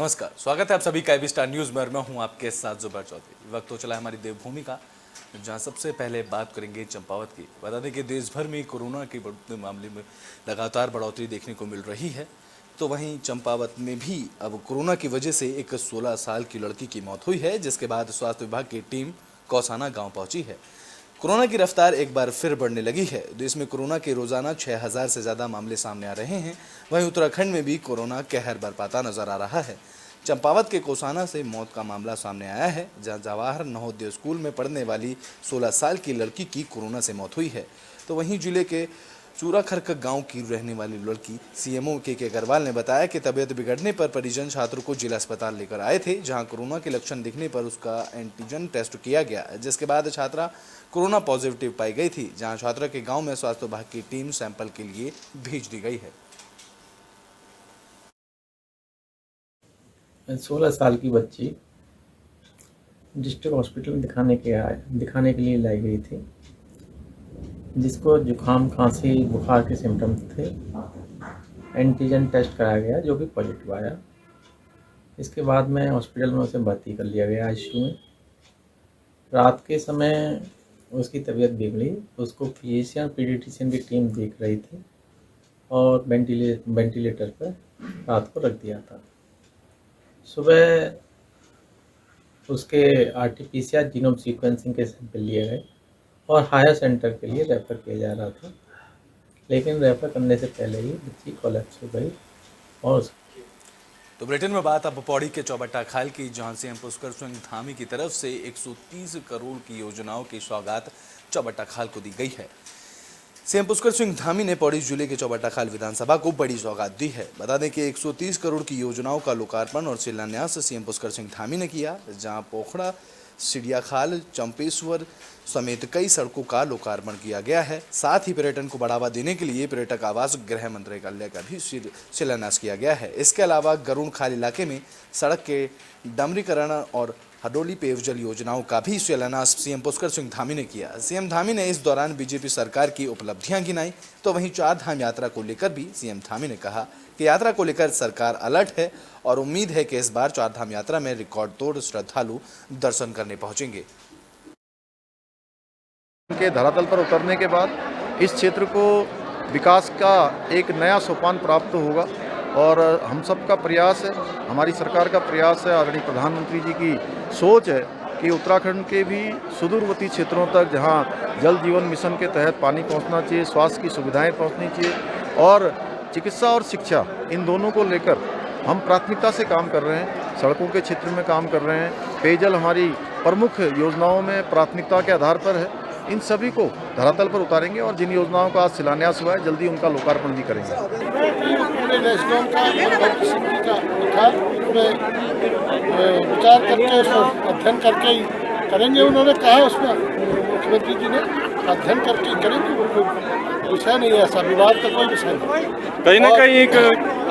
नमस्कार, स्वागत है आप सभी का एबी स्टार न्यूज में। मैं हूं आपके साथ जुबैर चौधरी। वक्त हो चला है हमारी देवभूमि का, जहां सबसे पहले बात करेंगे चंपावत की। बता दें कि देश भर में कोरोना के बढ़ते मामले में लगातार बढ़ोतरी देखने को मिल रही है, तो वहीं चंपावत में भी अब कोरोना की वजह से एक 16 साल की लड़की की मौत हुई है, जिसके बाद स्वास्थ्य विभाग की टीम कौसाना गाँव पहुंची है। कोरोना की रफ्तार एक बार फिर बढ़ने लगी है। देश में कोरोना के रोजाना 6000 से ज्यादा मामले सामने आ रहे हैं। वहीं उत्तराखंड में भी कोरोना कहर बरपाता नजर आ रहा है। चंपावत के कौसाना से मौत का मामला सामने आया है, जहां जवाहर नवोदय स्कूल में पढ़ने वाली 16 साल की लड़की की कोरोना से मौत हुई है। तो वहीं जिले के चूराखरक गांव की रहने वाली लड़की सीएमओ के अग्रवाल ने बताया कि तबीयत बिगड़ने पर परिजन छात्र को जिला अस्पताल लेकर आए थे, जहां कोरोना के लक्षण दिखने पर उसका एंटीजन टेस्ट किया गया, जिसके बाद छात्रा कोरोना पॉजिटिव पाई गई थी, जहां छात्रा के गांव में स्वास्थ्य विभाग की टीम सैंपल के लिए भेज दी गई है। 16 साल की बच्ची डिस्ट्रिक्ट हॉस्पिटल में दिखाने के लिए लाई गई थी, जिसको जुकाम, खांसी, बुखार के सिम्टम्स थे। एंटीजन टेस्ट कराया गया जो कि पॉजिटिव आया। इसके बाद में हॉस्पिटल में उसे भर्ती कर लिया गया आईसीयू में। रात के समय उसकी तबीयत बिगड़ी, उसको फिजिशियन पीडियाट्रिशियन की टीम देख रही थी और वेंटिलेटर पर रात को रख दिया था। सुबह उसके आरटीपीसीआर जीनोम सीक्वेंसिंग के सैंपल लिए गए और हायर सेंटर के लिए रेफ़र किया जा रहा था, लेकिन रेफ़र करने से पहले ही बच्ची कोलैप्स हो गई। और तो बुलेटिन में बात अब पौड़ी के चौबट्टा खाल की, जहां सीएम पुष्कर सिंह धामी की तरफ से 130 करोड़ की योजनाओं की सौगात चौबट्टा खाल को दी गई है। सीएम पुष्कर सिंह धामी ने पौड़ी जिले के चौबट्टा खाल विधानसभा को बड़ी सौगात दी है। बता दें कि 130 करोड़ की योजनाओं का लोकार्पण और शिलान्यास सीएम पुष्कर सिंह धामी ने किया, जहां पोखड़ा, सिडियाखाल, चंपेश्वर समेत कई सड़कों का लोकार्पण किया गया है। साथ ही पर्यटन को बढ़ावा देने के लिए पर्यटक आवास गृह मंत्रालय का भी शिलान्यास किया गया है। इसके अलावा गरुड़ खाल इलाके में सड़क के डामरीकरण और हडोली पेयजल योजनाओं का भी शिलान्यास सीएम पुष्कर सिंह धामी ने किया। सीएम धामी ने इस दौरान बीजेपी सरकार की उपलब्धियां गिनाई। तो वहीं चार धाम यात्रा को लेकर भी सीएम धामी ने कहा कि यात्रा को लेकर सरकार अलर्ट है और उम्मीद है कि इस बार चार धाम यात्रा में रिकॉर्ड तोड़ श्रद्धालु दर्शन करने पहुंचेंगे। के धरातल पर उतरने के बाद इस क्षेत्र को विकास का एक नया सोपान प्राप्त होगा और हम सब का प्रयास है, हमारी सरकार का प्रयास है, आदरणीय प्रधानमंत्री जी की सोच है कि उत्तराखंड के भी सुदूरवर्ती क्षेत्रों तक जहां जल जीवन मिशन के तहत पानी पहुंचना चाहिए, स्वास्थ्य की सुविधाएं पहुंचनी चाहिए और चिकित्सा और शिक्षा, इन दोनों को लेकर हम प्राथमिकता से काम कर रहे हैं। सड़कों के क्षेत्र में काम कर रहे हैं, पेयजल हमारी प्रमुख योजनाओं में प्राथमिकता के आधार पर है। इन सभी को धरातल पर उतारेंगे और जिन योजनाओं का आज शिलान्यास हुआ है जल्दी उनका लोकार्पण भी करेंगे। पूरे नेशनल का विचार करके अध्ययन करके ही करेंगे। उन्होंने कहा उसमें मुख्यमंत्री जी ने अध्ययन करके करेंगे, विषय नहीं है ऐसा, विवाद का कोई विषय नहीं। कहीं ना कहीं एक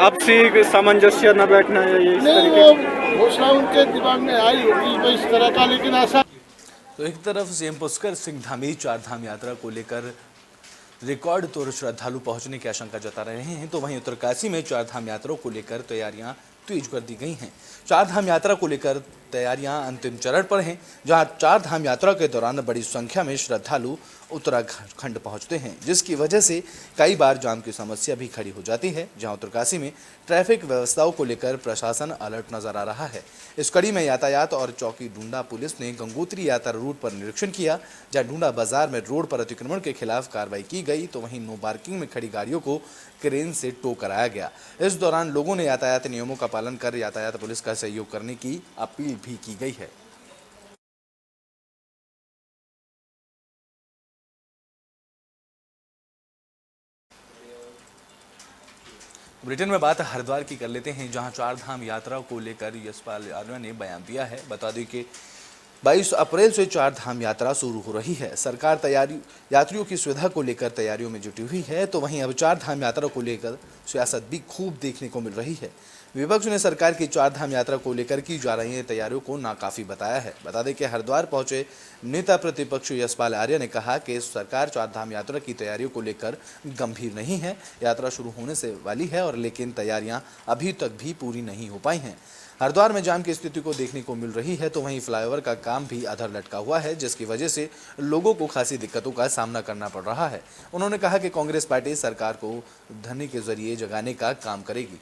आपसी सामंजस्य न बैठना है, ये नहीं, वो घोषणा उनके दिमाग में आई होगी इस तरह का, लेकिन ऐसा। तो एक तरफ सीएम पुष्कर सिंह धामी चार धाम यात्रा को लेकर रिकॉर्ड तोड़ श्रद्धालु पहुंचने की आशंका जता रहे हैं, तो वहीं उत्तरकाशी में चार धाम यात्रा को लेकर तैयारियां तेज कर दी गई हैं। चार धाम यात्रा को लेकर तैयारियां अंतिम चरण पर हैं, जहां चार धाम यात्रा के दौरान बड़ी संख्या में श्रद्धालु उत्तराखंड पहुंचते हैं, जिसकी वजह से कई बार जाम की समस्या भी खड़ी हो जाती है। जहां उत्तरकाशी में ट्रैफिक व्यवस्थाओं को लेकर प्रशासन अलर्ट नजर आ रहा है। इस कड़ी में यातायात और चौकी ढूंढा पुलिस ने गंगोत्री यात्रा रूट पर निरीक्षण किया, जहां ढूंढा बाजार में रोड पर अतिक्रमण के खिलाफ कार्रवाई की गई। तो वहीं नो पार्किंग में खड़ी गाड़ियों को क्रेन से टो कराया गया। इस दौरान लोगों ने यातायात नियमों का पालन कर यातायात पुलिस का सहयोग करने की अपील भी की गई है। ब्रिटेन में बात हरिद्वार की कर लेते हैं, जहां चार धाम यात्रा को लेकर यशपाल यादव ने बयान दिया है। बता दें कि 22 अप्रैल से चार धाम यात्रा शुरू हो रही है। सरकार यात्रियों की सुविधा को लेकर तैयारियों में जुटी हुई है। तो वहीं अब चार धाम यात्रा को लेकर सियासत भी खूब देखने को मिल रही है। विपक्ष ने सरकार की चार धाम यात्रा को लेकर की जा रही तैयारियों को नाकाफी बताया है। बता दें कि हरिद्वार पहुंचे नेता प्रतिपक्ष यशपाल आर्य ने कहा कि सरकार चार धाम यात्रा की तैयारियों को लेकर गंभीर नहीं है। यात्रा शुरू होने से वाली है और लेकिन तैयारियां अभी तक भी पूरी नहीं हो पाई हैं। हरिद्वार में जाम की स्थिति को देखने को मिल रही है, तो वहीं फ्लाईओवर का काम भी अधर लटका हुआ है, जिसकी वजह से लोगों को खासी दिक्कतों का सामना करना पड़ रहा है। उन्होंने कहा कि कांग्रेस पार्टी सरकार को धरने के जरिए जगाने का काम करेगी।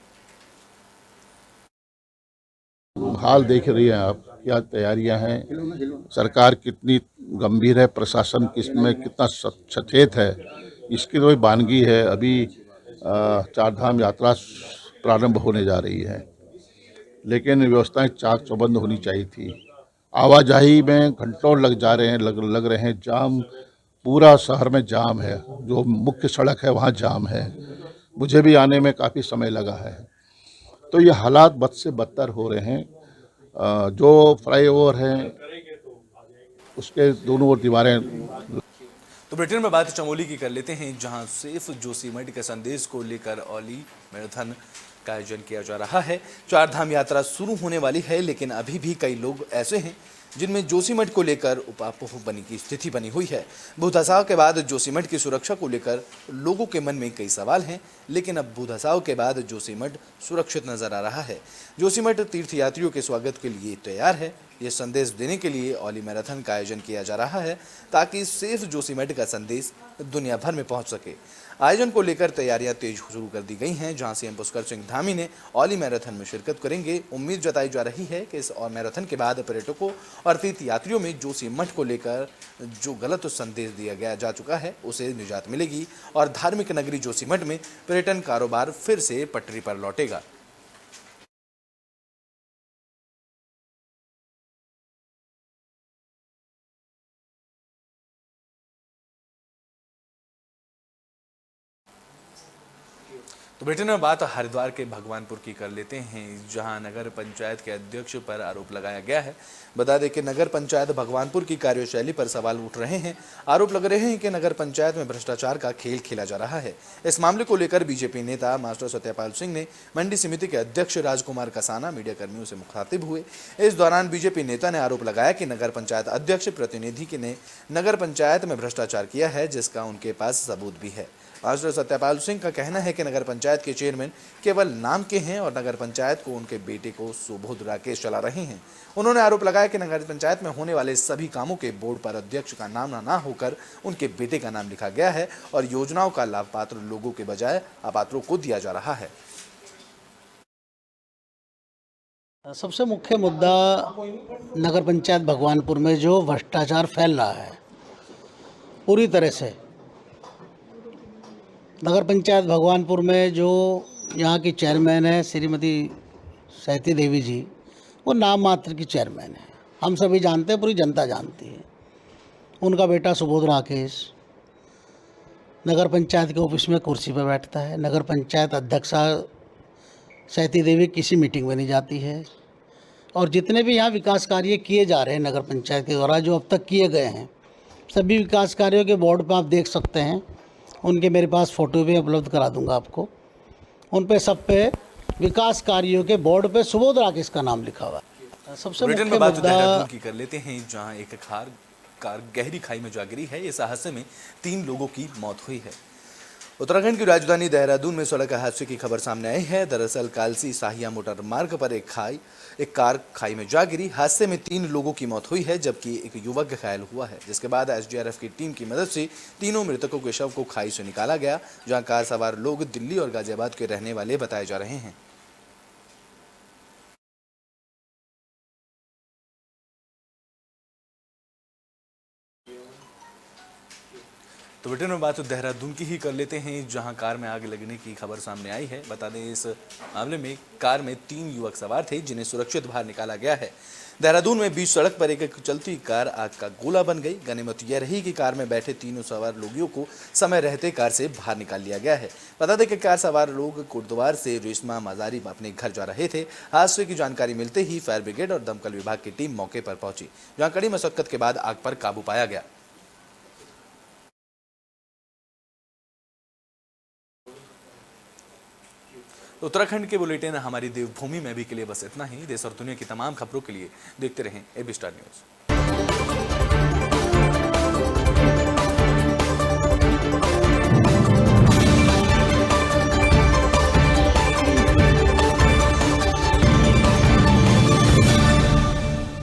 हाल देख रही हैं आप, क्या तैयारियां हैं, सरकार कितनी गंभीर है, प्रशासन किसमें कितना सचेत है, इसकी तो वानगी है। अभी चारधाम यात्रा प्रारंभ होने जा रही है, लेकिन व्यवस्थाएं चाक चौबंद होनी चाहिए थी। आवाजाही में घंटों लग रहे हैं, जाम पूरा शहर में जाम है, जो मुख्य सड़क है वहाँ जाम है। मुझे भी आने में काफ़ी समय लगा है। तो ये हालात बद से बदतर हो रहे हैं। जो फ्लाईओवर हैं उसके दोनों ओर दीवारें। तो ब्रिटेन में बात चमोली की कर लेते हैं, जहां सेफ जोशीमठ के संदेश को लेकर ओली मैराथन का आयोजन किया जा रहा है। चारधाम यात्रा शुरू होने वाली है, लेकिन अभी भी कई लोग ऐसे हैं जिनमें जोशीमठ को लेकर उपापोह बनी की स्थिति बनी हुई है। भूधसाव के बाद जोशीमठ की सुरक्षा को लेकर लोगों के मन में कई सवाल हैं, लेकिन अब भूधसाव के बाद जोशीमठ सुरक्षित नजर आ रहा है। जोशीमठ तीर्थयात्रियों के स्वागत के लिए तैयार है। ये संदेश देने के लिए ओली मैराथन का आयोजन किया जा रहा है, ताकि सेफ जोशीमठ का संदेश दुनिया भर में पहुंच सके। आयोजन को लेकर तैयारियां तेज शुरू कर दी गई हैं, जहां सीएम पुष्कर सिंह धामी ने ओली मैराथन में शिरकत करेंगे। उम्मीद जताई जा रही है कि इस मैराथन के बाद पर्यटकों और तीर्थयात्रियों में जोशीमठ को लेकर जो गलत संदेश दिया गया जा चुका है, उसे निजात मिलेगी और धार्मिक नगरी जोशीमठ में पर्यटन कारोबार फिर से पटरी पर लौटेगा। तो ब्रिटेन में बात हरिद्वार के भगवानपुर की कर लेते हैं, जहां नगर पंचायत के अध्यक्ष पर आरोप लगाया गया है। बता दें कि नगर पंचायत भगवानपुर की कार्यशैली पर सवाल उठ रहे हैं। आरोप लग रहे हैं कि नगर पंचायत में भ्रष्टाचार का खेल खेला जा रहा है। इस मामले को लेकर बीजेपी नेता मास्टर सत्यपाल सिंह ने मंडी समिति के अध्यक्ष राजकुमार कसाना मीडिया कर्मियों से मुखातिब हुए। इस दौरान बीजेपी नेता ने आरोप लगाया कि नगर पंचायत अध्यक्ष प्रतिनिधि ने नगर पंचायत में भ्रष्टाचार किया है, जिसका उनके पास सबूत भी है। मास्टर सत्यपाल सिंह का कहना है कि नगर पंचायत के चेयरमैन केवल नाम के हैं और नगर पंचायत को उनके बेटे को सुबोध राकेश चला रहे हैं। उन्होंने आरोप लगाया कि नगर पंचायत में होने वाले सभी कामों के बोर्ड पर अध्यक्ष का नाम ना होकर उनके बेटे का नाम लिखा गया है और योजनाओं का लाभ पात्र लोगों के बजाय अपात्रों को दिया जा रहा है। सबसे मुख्य मुद्दा नगर पंचायत भगवानपुर में जो भ्रष्टाचार फैल रहा है पूरी तरह से। नगर पंचायत भगवानपुर में जो यहाँ की चेयरमैन है श्रीमती सैती देवी जी, वो नाम मात्र की चेयरमैन है। हम सभी जानते हैं, पूरी जनता जानती है। उनका बेटा सुबोध राकेश नगर पंचायत के ऑफिस में कुर्सी पर बैठता है। नगर पंचायत अध्यक्षा सैती देवी किसी मीटिंग में नहीं जाती है। और जितने भी यहाँ विकास कार्य किए जा रहे हैं नगर पंचायत के द्वारा, जो अब तक किए गए हैं, सभी विकास कार्यों के बोर्ड पर आप देख सकते हैं। उनके मेरे पास फ़ोटो भी उपलब्ध करा दूंगा आपको। उन पे सब पे विकास कार्यों के बोर्ड पे सुबोध राकेश का नाम लिखा हुआ है। सबसे ब्रिटेन मुख्य में बात मुद्दा देहरादून की कर लेते हैं, जहां एक कार गहरी खाई में जा गिरी है। इस हादसे में 3 लोगों की मौत हुई है। उत्तराखंड की राजधानी देहरादून में सड़क हादसे की खबर सामने आई है। दरअसल कालसी साहिया मोटर मार्ग पर एक कार खाई में जा गिरी। हादसे में 3 लोगों की मौत हुई है, जबकि एक युवक घायल हुआ है, जिसके बाद एसडीआरएफ की टीम की मदद से तीनों मृतकों के शव को खाई से निकाला गया। जहां कार सवार लोग दिल्ली और गाजियाबाद के रहने वाले बताए जा रहे हैं। तो ब्रिटेन में बात देहरादून की ही कर लेते हैं, जहां कार में आग लगने की खबर सामने आई है। बता दें, इस मामले में कार में 3 युवक सवार थे, जिन्हें सुरक्षित बाहर निकाला गया है। देहरादून में बीच सड़क पर एक चलती कार आग का गोला बन गई। गनीमत यह रही कि कार में बैठे तीनों सवार लोगों को समय रहते कार से बाहर निकाल लिया गया है। बता दें कि कार सवार लोग कुर्दवार से रेशमा मजारी अपने घर जा रहे थे। हादसे की जानकारी मिलते ही फायर ब्रिगेड और दमकल विभाग की टीम मौके पर पहुंची, जहां कड़ी मशक्कत के बाद आग पर काबू पाया गया। उत्तराखंड के बुलेटिन हमारी देवभूमि में भी के लिए बस इतना ही। देश और दुनिया की तमाम खबरों के लिए देखते रहें एबी स्टार न्यूज़।